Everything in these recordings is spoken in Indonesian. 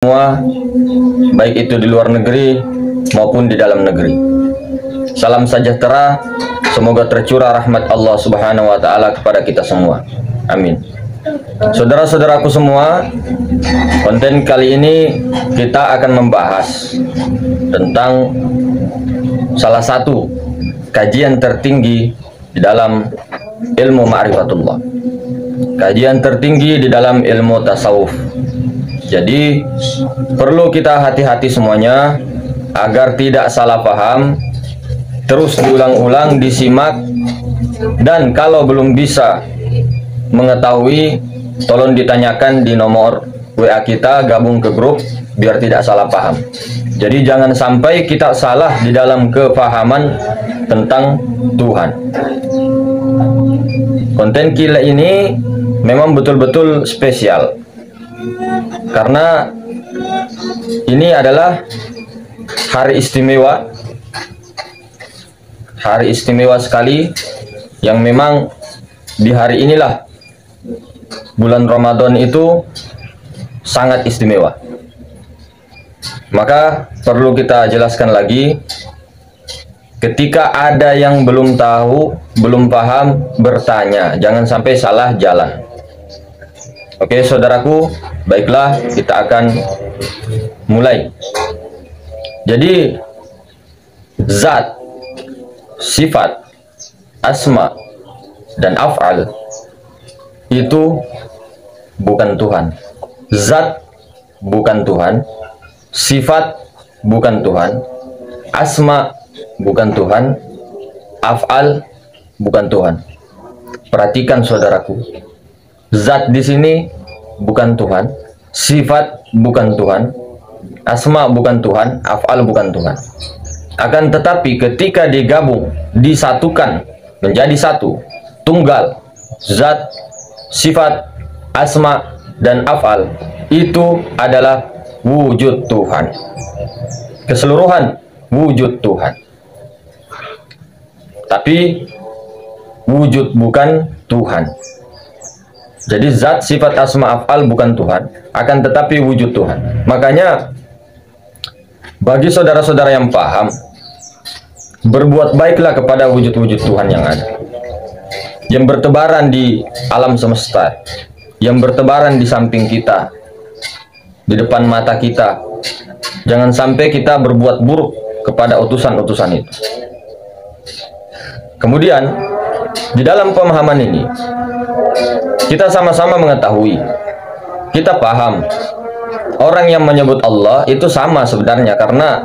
Semua, baik itu di luar negeri maupun di dalam negeri. Salam sejahtera, semoga tercurah rahmat Allah Subhanahu wa taala kepada kita semua. Amin. Saudara-saudaraku semua, konten kali ini kita akan membahas tentang salah satu kajian tertinggi di dalam ilmu ma'rifatullah. Kajian tertinggi di dalam ilmu tasawuf. Jadi perlu kita hati-hati semuanya agar tidak salah paham, terus diulang-ulang, disimak, dan kalau belum bisa mengetahui tolong ditanyakan di nomor WA kita, gabung ke grup biar tidak salah paham. Jadi jangan sampai kita salah di dalam kepahaman tentang Tuhan. Konten kita ini memang betul-betul spesial karena ini adalah hari istimewa sekali, yang memang di hari inilah bulan Ramadan itu sangat istimewa. Maka perlu kita jelaskan lagi, ketika ada yang belum tahu, belum paham, bertanya, jangan sampai salah jalan. Oke saudaraku, baiklah kita akan mulai. Jadi zat, sifat, asma, dan af'al itu bukan Tuhan. Zat bukan Tuhan, sifat bukan Tuhan, asma bukan Tuhan, af'al bukan Tuhan. Perhatikan saudaraku, zat di sini bukan Tuhan, sifat bukan Tuhan, asma bukan Tuhan, af'al bukan Tuhan. Akan tetapi ketika digabung, disatukan menjadi satu, tunggal, zat, sifat, asma, dan af'al, itu adalah wujud Tuhan. Keseluruhan wujud Tuhan. Tapi wujud bukan Tuhan. Jadi zat, sifat, asma, af'al bukan Tuhan, akan tetapi wujud Tuhan. Makanya bagi saudara-saudara yang paham, berbuat baiklah kepada wujud-wujud Tuhan yang ada, yang bertebaran di alam semesta, yang bertebaran di samping kita, di depan mata kita. Jangan sampai kita berbuat buruk kepada utusan-utusan itu. Kemudian di dalam pemahaman ini kita sama-sama mengetahui, kita paham, orang yang menyebut Allah itu sama sebenarnya, karena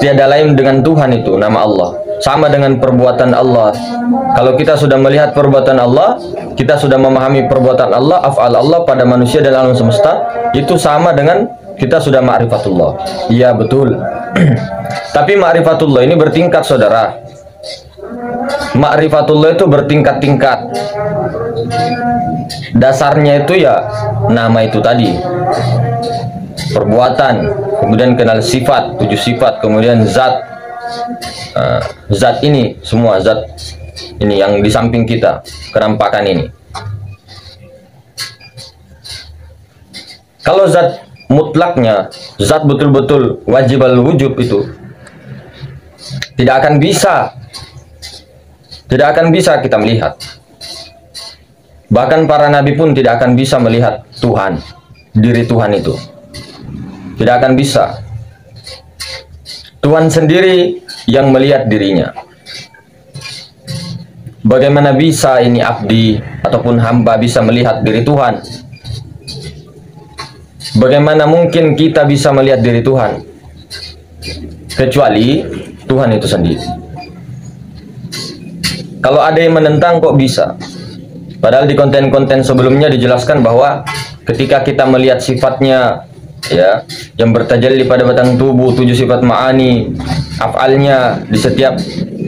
tiada lain dengan Tuhan itu nama Allah, sama dengan perbuatan Allah. Kalau kita sudah melihat perbuatan Allah, kita sudah memahami perbuatan Allah, af'al Allah pada manusia dan alam semesta, itu sama dengan kita sudah ma'rifatullah. Iya betul. Tapi ma'rifatullah ini bertingkat saudara. Ma'rifatullah itu bertingkat-tingkat. Dasarnya itu ya nama itu tadi, perbuatan, kemudian kenal sifat, 7 sifat, kemudian zat. Zat ini semua, zat ini yang di samping kita, kenampakan ini. Kalau zat mutlaknya, zat betul-betul wajib al-wujub, itu tidak akan bisa kita melihat. Bahkan para nabi pun tidak akan bisa melihat Tuhan, diri Tuhan itu tidak akan bisa. Tuhan sendiri yang melihat dirinya. Bagaimana bisa ini abdi ataupun hamba bisa melihat diri Tuhan? Bagaimana mungkin kita bisa melihat diri Tuhan kecuali Tuhan itu sendiri? Kalau ada yang menentang kok bisa? Padahal di konten-konten sebelumnya dijelaskan bahwa ketika kita melihat sifatnya, ya, yang bertajalli pada batang tubuh, 7 sifat ma'ani, af'alnya di setiap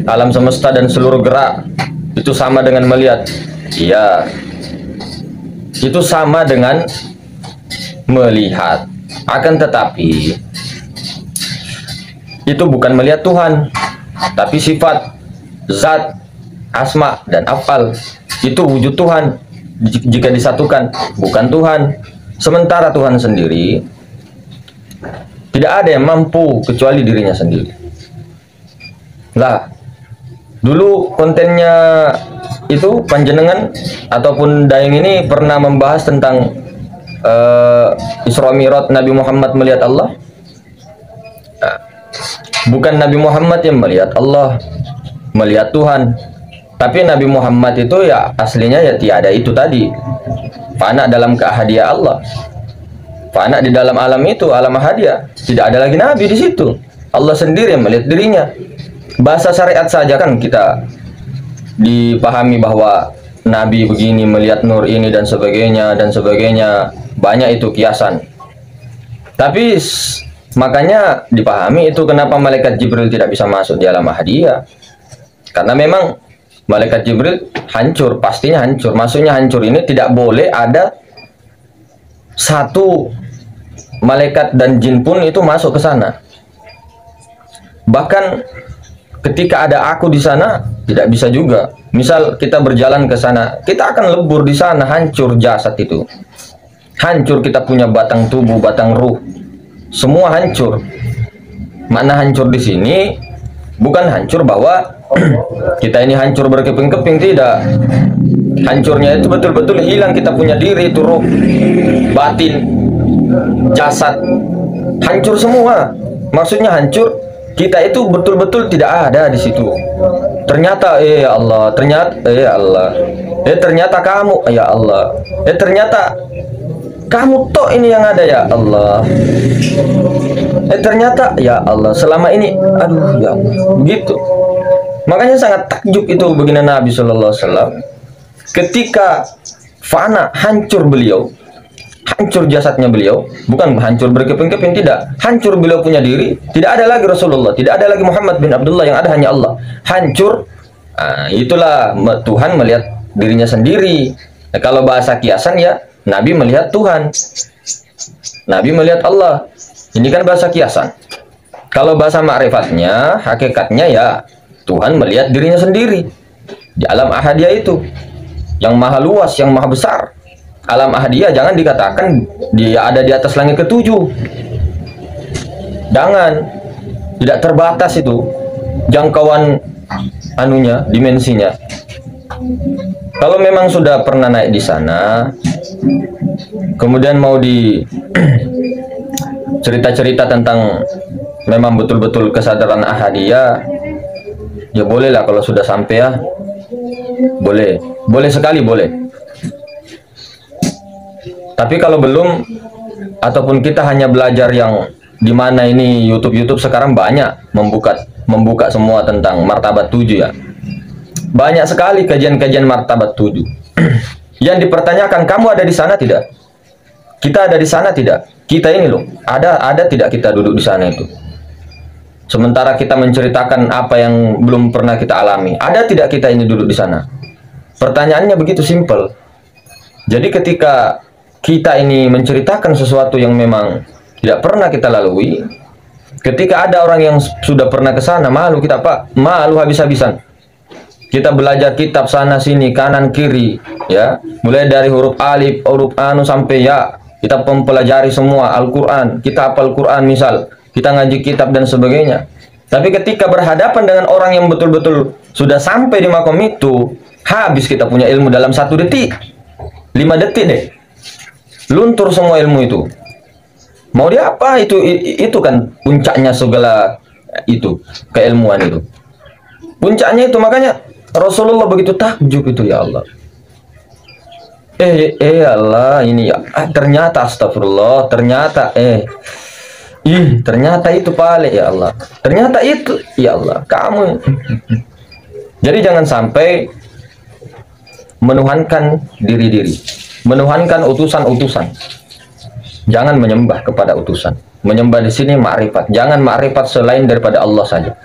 alam semesta dan seluruh gerak, itu sama dengan melihat. Iya, itu sama dengan melihat. Akan tetapi itu bukan melihat Tuhan, tapi sifat, zat, asma, dan af'al itu wujud Tuhan. Jika disatukan bukan Tuhan. Sementara Tuhan sendiri Tidak ada yang mampu kecuali dirinya sendiri. Lah, dulu kontennya itu panjenengan ataupun Daeng ini pernah membahas tentang Isra Mi'raj Nabi Muhammad melihat Allah. Nah, bukan Nabi Muhammad yang melihat Allah, melihat Tuhan. Tapi Nabi Muhammad itu ya aslinya ya tiada itu tadi. Fana dalam keahadian Allah. Fana di dalam alam itu, alam ahadiyah. Tidak ada lagi Nabi di situ. Allah sendiri yang melihat dirinya. Bahasa syariat saja kan kita dipahami bahwa Nabi begini melihat nur ini dan sebagainya dan sebagainya. Banyak itu kiasan. Tapi makanya dipahami itu kenapa malaikat Jibril tidak bisa masuk di alam ahadiyah. Karena memang malaikat Jibril hancur, pastinya hancur. Maksudnya hancur ini tidak boleh ada satu malaikat dan jin pun itu masuk ke sana. Bahkan ketika ada aku di sana tidak bisa juga. Misal kita berjalan ke sana, kita akan lebur di sana, hancur jasad itu. Hancur kita punya batang tubuh, batang ruh. Semua hancur. Makna hancur di sini bukan hancur bahwa kita ini hancur berkeping-keping, tidak. Hancurnya itu betul-betul hilang kita punya diri, itu ruh, batin, jasad. Hancur semua. Maksudnya hancur, kita itu betul-betul tidak ada di situ. Ternyata ya Allah, ternyata ya Allah. Ternyata kamu ya Allah. Ternyata kamu toh ini yang ada ya Allah. Ternyata ya Allah selama ini aduh ya Allah. Begitu. Makanya sangat takjub itu begini Nabi Shallallahu Alaihi Wasallam ketika fana, hancur beliau, hancur jasadnya beliau, bukan hancur berkeping-keping, tidak, hancur beliau punya diri, tidak ada lagi Rasulullah, tidak ada lagi Muhammad bin Abdullah, yang ada hanya Allah, hancur. Nah, itulah Tuhan melihat dirinya sendiri. Nah, kalau bahasa kiasan ya Nabi melihat Tuhan, Nabi melihat Allah. Ini kan bahasa kiasan. Kalau bahasa ma'rifatnya, hakikatnya ya Tuhan melihat dirinya sendiri di alam ahadiyah itu yang maha luas, yang maha besar. Alam ahadiyah jangan dikatakan dia ada di atas langit ketujuh. Jangan, tidak terbatas itu jangkauan anunya, dimensinya. Kalau memang sudah pernah naik di sana, kemudian mau di cerita-cerita tentang memang betul-betul kesadaran ahadiyah, ya bolehlah kalau sudah sampai ya, boleh, boleh sekali boleh. Tapi kalau belum, ataupun kita hanya belajar yang dimana ini YouTube sekarang banyak membuka semua tentang martabat 7 ya. Banyak sekali kajian-kajian martabat 7. Yang dipertanyakan, kamu ada di sana tidak? Kita ada di sana tidak? Kita ini loh, ada tidak kita duduk di sana itu? Sementara kita menceritakan apa yang belum pernah kita alami. Ada tidak kita ini duduk di sana? Pertanyaannya begitu simpel. Jadi ketika kita ini menceritakan sesuatu yang memang tidak pernah kita lalui, ketika ada orang yang sudah pernah ke sana, malu kita Pak, malu habis-habisan. Kita belajar kitab sana sini, kanan kiri, ya, mulai dari huruf alif, huruf anu sampai ya, kita mempelajari semua Al-Quran, kita hafal Quran misal, kita ngaji kitab dan sebagainya. Tapi ketika berhadapan dengan orang yang betul-betul sudah sampai di makom itu, habis kita punya ilmu dalam 1 detik, 5 detik deh, luntur semua ilmu itu. Mau dia apa? Itu kan puncaknya segala itu keilmuan itu. Puncaknya itu, makanya Rasulullah begitu takjub itu, ya Allah. Allah ini ya, ternyata astagfirullah, ternyata ternyata itu pale ya Allah. Ternyata itu ya Allah, kamu. Jadi jangan sampai menuhankan diri-diri, menuhankan utusan-utusan. Jangan menyembah kepada utusan. Menyembah di sini ma'rifat. Jangan ma'rifat selain daripada Allah saja.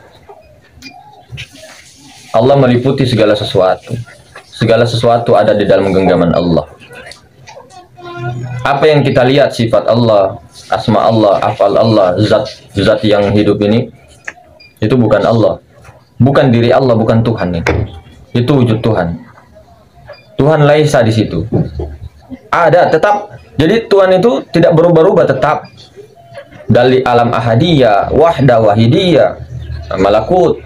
Allah meliputi segala sesuatu. Segala sesuatu ada di dalam genggaman Allah. Apa yang kita lihat sifat Allah, asma Allah, afal Allah, zat yang hidup ini, itu bukan Allah. Bukan diri Allah, bukan Tuhan itu. Itu wujud Tuhan. Tuhan laisa di situ. Ada tetap. Jadi Tuhan itu tidak berubah-ubah, tetap. dari alam ahadiyah, wahda, wahidiyah, malakut,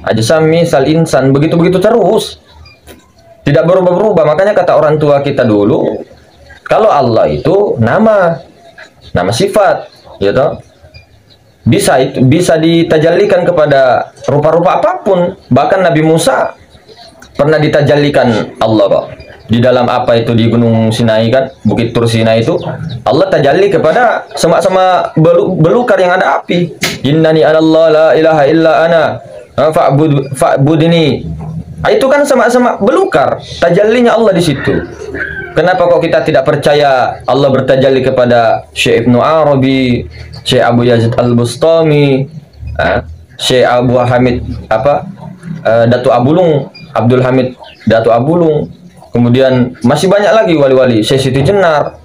ajsam, misal, insan, begitu-begitu terus. Tidak berubah-berubah. Makanya kata orang tua kita dulu, kalau Allah itu nama sifat, ya toh? Bisa ditajallikan kepada rupa-rupa apapun. Bahkan Nabi Musa pernah ditajallikan Allah, kok. Di dalam apa itu, di Gunung Sinai kan, Bukit Tur Sinai itu, Allah tajalli kepada semak-semak belukar yang ada api. Innani anallah la ilaha illa ana fa'budni. Itu kan semak-semak belukar, tajallinya Allah di situ. Kenapa kok kita tidak percaya Allah bertajalli kepada Syekh Ibnu Arabi, Syekh Abu Yazid Al-Bustami, Syekh Abu Hamid Datu Abulung, Abdul Hamid Datu Abulung, kemudian masih banyak lagi wali-wali, Syekh Siti Jenar.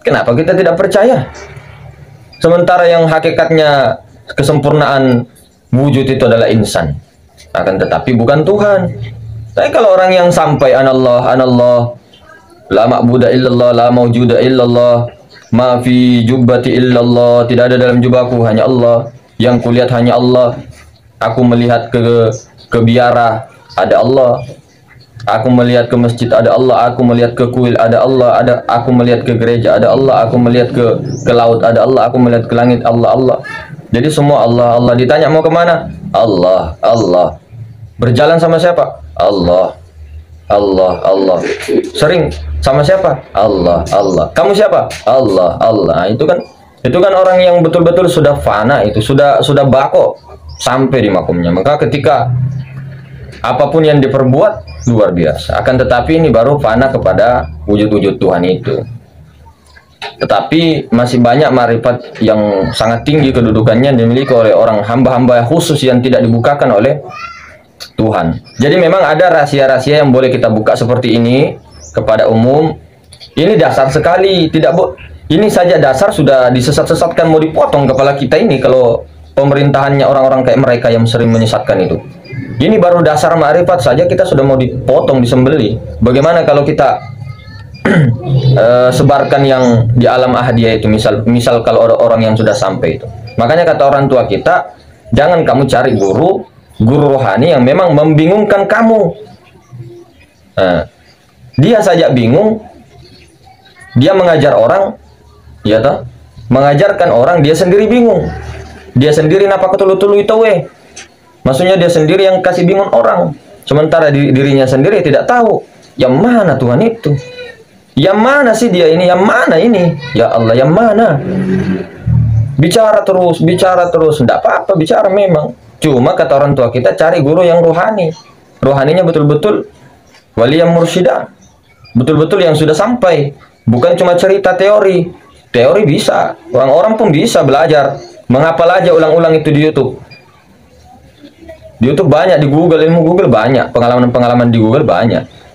Kenapa kita tidak percaya? Sementara yang hakikatnya kesempurnaan wujud itu adalah insan, akan tetapi bukan Tuhan. Tapi kalau orang yang sampai anallah, la ma'buda illallah, la mawjuda illallah, ma fi jubbati illallah, tidak ada dalam jubahku hanya Allah, yang kulihat hanya Allah, aku melihat ke biara ada Allah, aku melihat ke masjid ada Allah, aku melihat ke kuil ada Allah, aku melihat ke gereja ada Allah, aku melihat ke laut ada Allah, aku melihat ke langit Allah. Jadi semua Allah. Ditanya mau kemana? Allah. Berjalan sama siapa? Allah. Sering sama siapa? Allah. Kamu siapa? Allah. Itu kan orang yang betul-betul sudah fana, itu sudah bako sampai di makumnya. Maka ketika apapun yang diperbuat luar biasa. Akan tetapi ini baru fana kepada wujud-wujud Tuhan itu. Tetapi masih banyak marifat yang sangat tinggi kedudukannya dimiliki oleh orang hamba-hamba khusus yang tidak dibukakan oleh Tuhan. Jadi memang ada rahasia-rahasia yang boleh kita buka seperti ini kepada umum. Ini dasar sekali, ini saja dasar sudah disesat-sesatkan, mau dipotong kepala kita ini kalau pemerintahannya orang-orang kayak mereka yang sering menyesatkan itu. Ini baru dasar ma'rifat saja kita sudah mau dipotong, disembeli. Bagaimana kalau kita sebarkan yang di alam ahadiyah itu, misal kalau orang yang sudah sampai itu. Makanya kata orang tua kita, jangan kamu cari guru rohani yang memang membingungkan kamu. Dia saja bingung, dia mengajar orang, ya toh, mengajarkan orang, dia sendiri bingung, dia sendiri napa ketulu-tulu itu weh. Maksudnya dia sendiri yang kasih bingung orang, sementara dirinya sendiri tidak tahu yang mana Tuhan itu. Yang mana sih dia ini? Yang mana ini? Ya Allah, yang mana? Bicara terus, tidak apa-apa bicara memang. Cuma kata orang tua kita, cari guru yang rohani. Rohaninya betul-betul wali yang mursyida, betul-betul yang sudah sampai. Bukan cuma cerita teori. Teori bisa, orang-orang pun bisa belajar. Menghafal aja ulang-ulang itu di YouTube. Di YouTube banyak, di Google, ilmu Google banyak, pengalaman-pengalaman di Google banyak.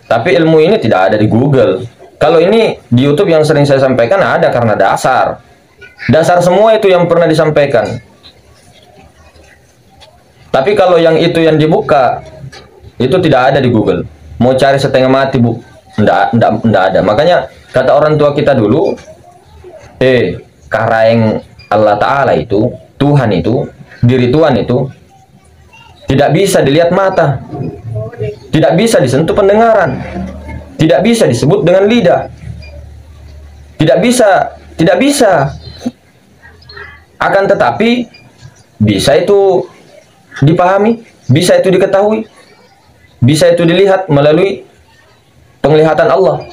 Tapi ilmu ini tidak ada di Google. Kalau ini di YouTube yang sering saya sampaikan ada karena dasar semua itu yang pernah disampaikan. Tapi kalau yang itu yang dibuka itu tidak ada di Google. Mau cari setengah mati, Bu, enggak ada. Makanya kata orang tua kita dulu, kareng Allah Ta'ala itu, Tuhan itu, diri Tuhan itu tidak bisa dilihat mata, tidak bisa disentuh pendengaran, tidak bisa disebut dengan lidah, tidak bisa. Akan tetapi bisa itu dipahami, bisa itu diketahui, bisa itu dilihat melalui penglihatan Allah,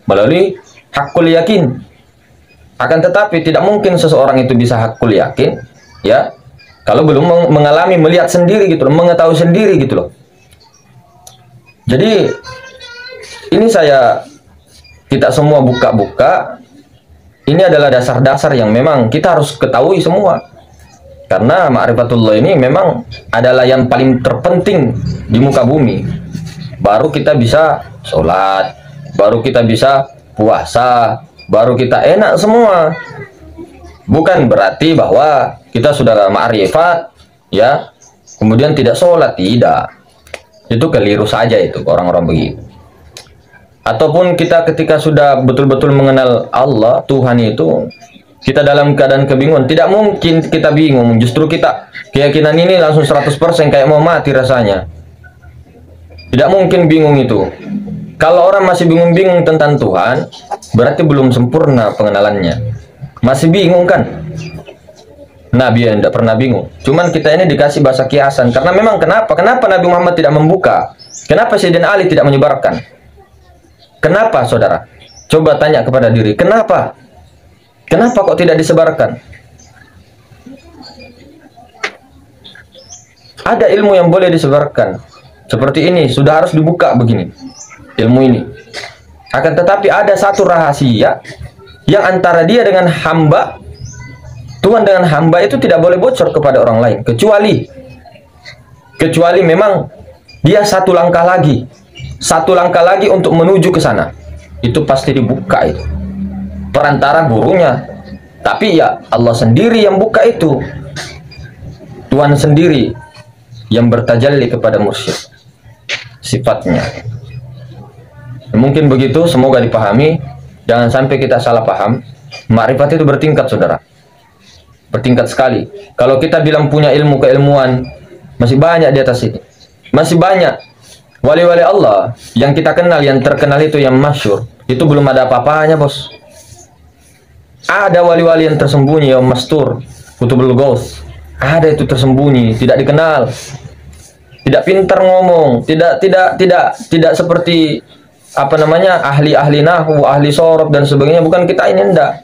melalui hakul yakin. Akan tetapi tidak mungkin seseorang itu bisa hakul yakin, ya, kalau belum mengalami, melihat sendiri gitu loh, mengetahui sendiri gitu loh. Jadi ini kita semua buka-buka. Ini adalah dasar-dasar yang memang kita harus ketahui semua. Karena ma'rifatullah ini memang adalah yang paling terpenting di muka bumi. Baru kita bisa sholat, baru kita bisa puasa, baru kita enak semua. Bukan berarti bahwa kita sudah ma'rifat, ya, kemudian tidak sholat, tidak. Itu keliru saja itu orang-orang begitu. Ataupun kita ketika sudah betul-betul mengenal Allah, Tuhan itu, kita dalam keadaan kebingungan. Tidak mungkin kita bingung, justru kita keyakinan ini langsung 100% kayak mau mati rasanya. Tidak mungkin bingung itu. Kalau orang masih bingung-bingung tentang Tuhan, berarti belum sempurna pengenalannya. Masih bingung kan? Nabi yang tidak pernah bingung. Cuman kita ini dikasih bahasa kiasan. Karena memang kenapa Nabi Muhammad tidak membuka? Kenapa Sayyidina Ali tidak menyebarkan? Kenapa, saudara? Coba tanya kepada diri, kenapa? Kenapa kok tidak disebarkan? Ada ilmu yang boleh disebarkan. Seperti ini, sudah harus dibuka begini. Ilmu ini. Akan tetapi ada satu rahasia yang antara dia dengan hamba, Tuhan dengan hamba itu tidak boleh bocor kepada orang lain. Kecuali memang dia satu langkah lagi untuk menuju ke sana. Itu pasti dibuka itu. Perantara gurunya, tapi ya Allah sendiri yang buka itu. Tuhan sendiri yang bertajalli kepada mursyid, sifatnya. Mungkin begitu, semoga dipahami. Jangan sampai kita salah paham. Makrifat itu bertingkat, saudara, bertingkat sekali. Kalau kita bilang punya ilmu keilmuan, masih banyak di atas ini. Masih banyak wali-wali Allah yang kita kenal, yang terkenal itu, yang masyhur, itu belum ada apa-apanya, bos. Ada wali-wali yang tersembunyi, yang mastur, kutubul ghaus. Ada itu tersembunyi, tidak dikenal, tidak pintar ngomong, tidak seperti apa namanya, ahli nahwu, ahli sorab dan sebagainya. Bukan kita ini, enggak.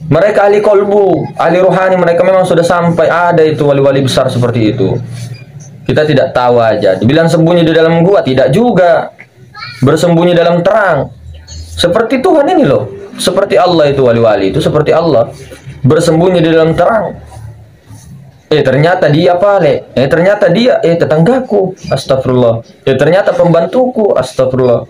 Mereka ahli kolbu, ahli rohani, mereka memang sudah sampai. Ada itu wali-wali besar seperti itu. Kita tidak tahu aja. Dibilang sembunyi di dalam gua, tidak juga. Bersembunyi dalam terang. Seperti Tuhan ini loh. Seperti Allah itu, wali-wali itu seperti Allah, bersembunyi di dalam terang. Ternyata dia Pale. Ternyata dia tetanggaku. Astagfirullah. Ternyata pembantuku. Astagfirullah.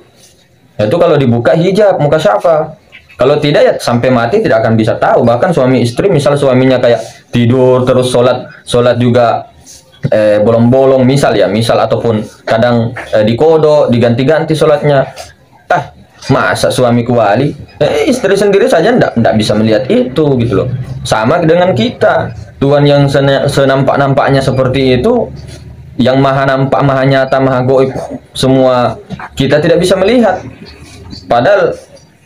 Itu kalau dibuka hijab, muka syafa. Kalau tidak, ya sampai mati tidak akan bisa tahu. Bahkan suami istri, misal suaminya kayak tidur terus, sholat juga bolong-bolong, misal ataupun kadang dikodok, diganti-ganti sholatnya. Masa suamiku wali, istri sendiri saja ndak bisa melihat itu, gitu loh. Sama dengan kita, Tuhan yang senampak-nampaknya seperti itu, yang maha nampak, maha nyata, maha goib, semua kita tidak bisa melihat. Padahal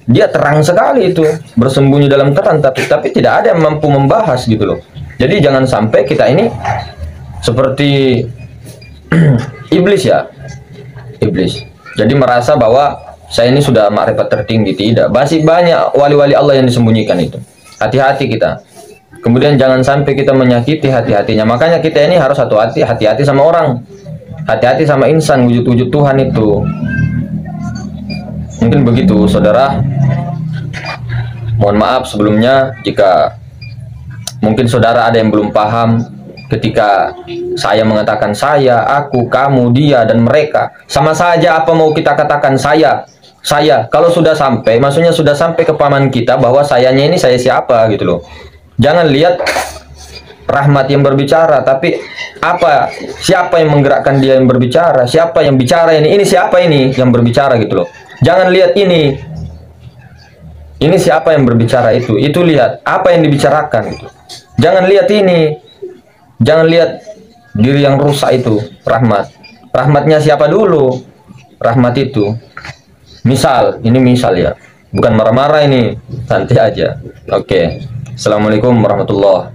dia terang sekali itu, bersembunyi dalam terang, tapi tidak ada yang mampu membahas, gitu loh. Jadi jangan sampai kita ini seperti iblis, ya, iblis. Jadi merasa bahwa saya ini sudah makrifat tertinggi. Tidak, masih banyak wali-wali Allah yang disembunyikan itu. Hati-hati kita. Kemudian jangan sampai kita menyakiti hati-hatinya. Makanya kita ini harus hati-hati sama orang, hati-hati sama insan, wujud-wujud Tuhan itu. Mungkin begitu, saudara. Mohon maaf sebelumnya jika mungkin saudara ada yang belum paham ketika saya mengatakan saya, aku, kamu, dia, dan mereka. Sama saja apa mau kita katakan saya. Kalau sudah sampai, maksudnya sudah sampai ke pahaman kita bahwa sayanya ini saya siapa, gitu loh. Jangan lihat rahmat yang berbicara, tapi siapa yang menggerakkan dia yang berbicara, siapa yang bicara ini siapa ini yang berbicara, gitu loh. Jangan lihat ini siapa yang berbicara, itu lihat apa yang dibicarakan, gitu. Jangan lihat ini, jangan lihat diri yang rusak itu. Rahmatnya siapa dulu? Rahmat itu misal ya, bukan marah-marah ini, santai aja. Oke. Assalamualaikum warahmatullahi